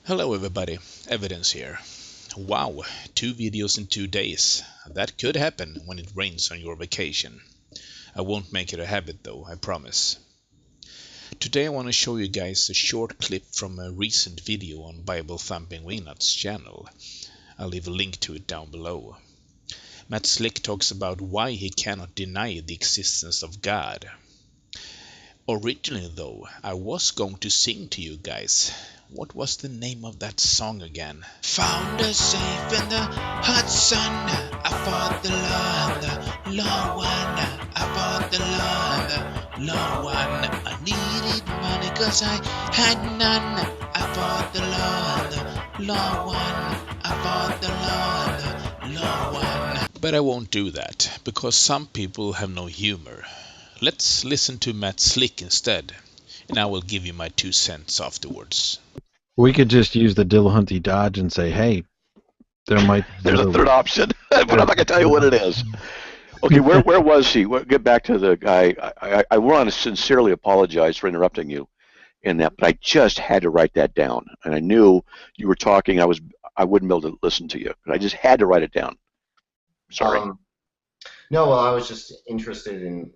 Hello everybody, Evidence here. Wow, 2 videos in 2 days. That could happen when it rains on your vacation. I won't make it a habit though, I promise. Today I want to show you guys a short clip from a recent video on Bible Thumping Wingnut's channel. I'll leave a link to it down below. Matt Slick talks about why he cannot deny the existence of God. Originally though, I was going to sing to you guys. What was the name of that song again? Found us safe in the hot sun. I fought the law one. I fought the law one. I needed money cause I had none. I fought the law one. I fought the law one. But I won't do that, because some people have no humor. Let's listen to Matt Slick instead, and I will give you my 2 cents afterwards. We could just use the Dillahunty Dodge and say, hey, there's a third option, but I'm not going to tell you what it is. Okay, where was he? Get back to the guy. I want to sincerely apologize for interrupting you in that, but I just had to write that down, and I knew you were talking. I wouldn't be able to listen to you, but I just had to write it down. Sorry. No, well, I was just interested in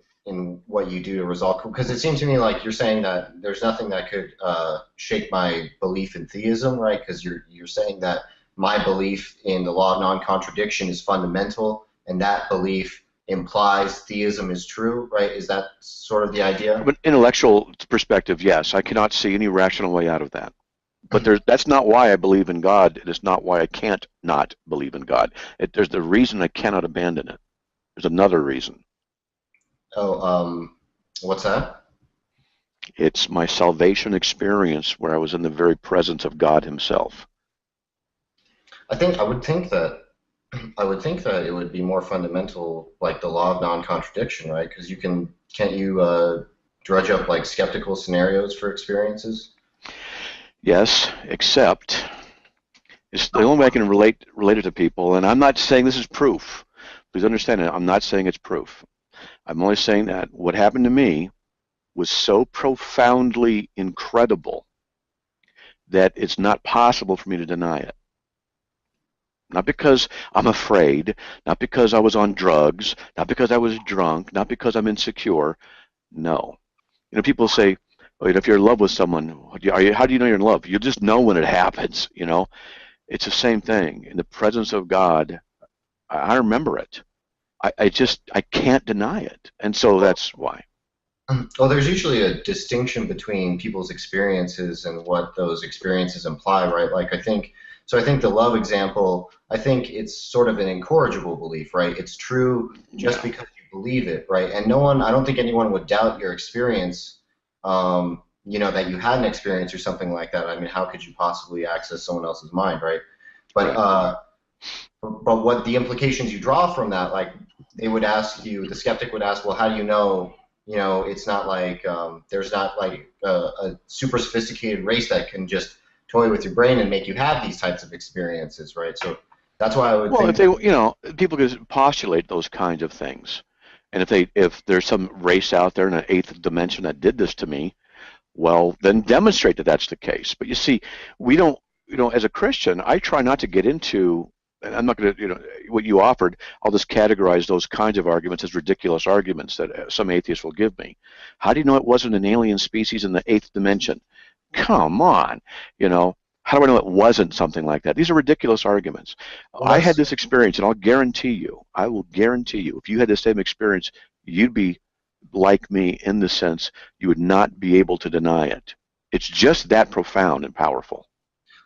what you do to resolve, because it seemed to me like you're saying that there's nothing that could shake my belief in theism, right? Because you're saying that my belief in the law of non-contradiction is fundamental, and that belief implies theism is true, right? Is that sort of the idea? From an intellectual perspective, yes. I cannot see any rational way out of that. But that's not why I believe in God. It is not why I can't not believe in God. There's the reason I cannot abandon it. There's another reason. Oh, what's that? It's my salvation experience where I was in the very presence of God Himself. I would think that it would be more fundamental, like the law of non-contradiction, right? Because can't you drudge up like skeptical scenarios for experiences? Yes, except it's the only way I can relate it to people, and I'm not saying this is proof. Please understand it. I'm not saying it's proof. I'm only saying that what happened to me was so profoundly incredible that it's not possible for me to deny it. Not because I'm afraid, not because I was on drugs, not because I was drunk, not because I'm insecure. No. You know, people say, oh, if you're in love with someone, how do you know you're in love? You just know when it happens, you know. It's the same thing. In the presence of God, I remember it. I can't deny it. And so that's why. Well, there's usually a distinction between people's experiences and what those experiences imply, right? Like I think the love example, I think it's sort of an incorrigible belief, right? It's true just because you believe it, right? And I don't think anyone would doubt your experience, you know, that you had an experience or something like that. I mean, how could you possibly access someone else's mind, right? But what the implications you draw from that, like they would ask you, the skeptic would ask, well, how do you know, it's not like there's not like a super sophisticated race that can just toy with your brain and make you have these types of experiences, right? So that's why I would think. Well, people could postulate those kinds of things, and if there's some race out there in an eighth dimension that did this to me, well, then demonstrate that that's the case. But you see, we don't, as a Christian, I try not to get into. And I'm not going to, what you offered, I'll just categorize those kinds of arguments as ridiculous arguments that some atheists will give me. How do you know it wasn't an alien species in the eighth dimension? Come on, how do I know it wasn't something like that? These are ridiculous arguments. Well, I had this experience, and I will guarantee you, if you had the same experience, you'd be like me in the sense you would not be able to deny it. It's just that profound and powerful.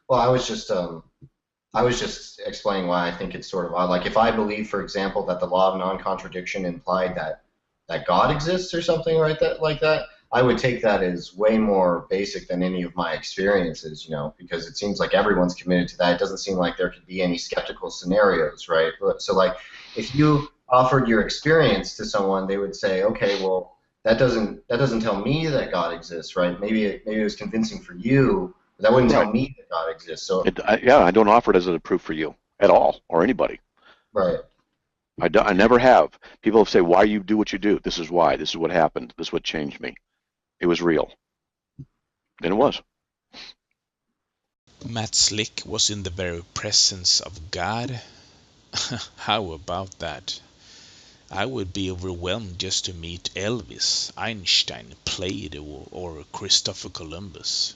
Well, I was just explaining why I think it's sort of odd. Like if I believe, for example, that the law of non-contradiction implied that God exists or something like that, I would take that as way more basic than any of my experiences, because it seems like everyone's committed to that. It doesn't seem like there could be any skeptical scenarios, right? So like if you offered your experience to someone, they would say, okay, well, that doesn't tell me that God exists, right? Maybe it was convincing for you. That wouldn't tell me that God exists. So I don't offer it as a proof for you at all or anybody. Right. I never have. People say, why you do what you do? This is why. This is what happened. This is what changed me. It was real. And it was. Matt Slick was in the very presence of God? How about that? I would be overwhelmed just to meet Elvis, Einstein, Plato, or Christopher Columbus.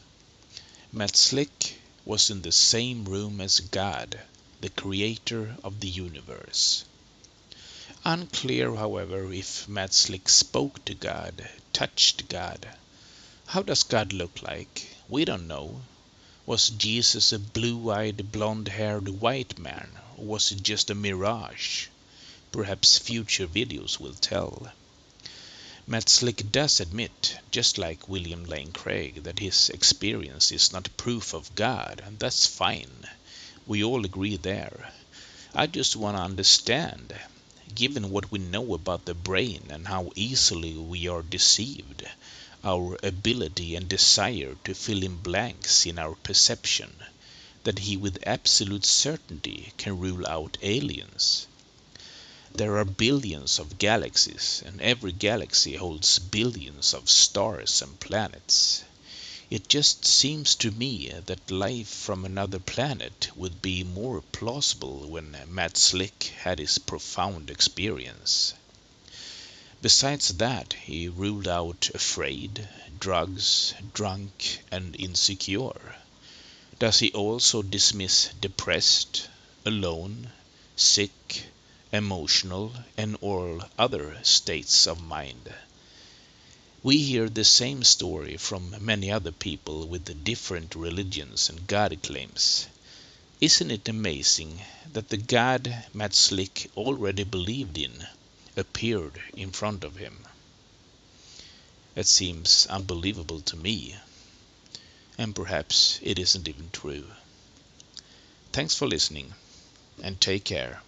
Matt Slick was in the same room as God, the creator of the universe. Unclear, however, if Matt Slick spoke to God, touched God. How does God look like? We don't know. Was Jesus a blue-eyed, blonde-haired white man, or was it just a mirage? Perhaps future videos will tell. Matt Slick does admit, just like William Lane Craig, that his experience is not proof of God, and that's fine. We all agree there. I just want to understand, given what we know about the brain and how easily we are deceived, our ability and desire to fill in blanks in our perception, that he with absolute certainty can rule out aliens. There are billions of galaxies, and every galaxy holds billions of stars and planets. It just seems to me that life from another planet would be more plausible when Matt Slick had his profound experience. Besides that, he ruled out afraid, drugs, drunk, and insecure. Does he also dismiss depressed, alone, sick, emotional, and all other states of mind? We hear the same story from many other people with different religions and God claims. Isn't it amazing that the God Matt Slick already believed in appeared in front of him? It seems unbelievable to me, and perhaps it isn't even true. Thanks for listening, and take care.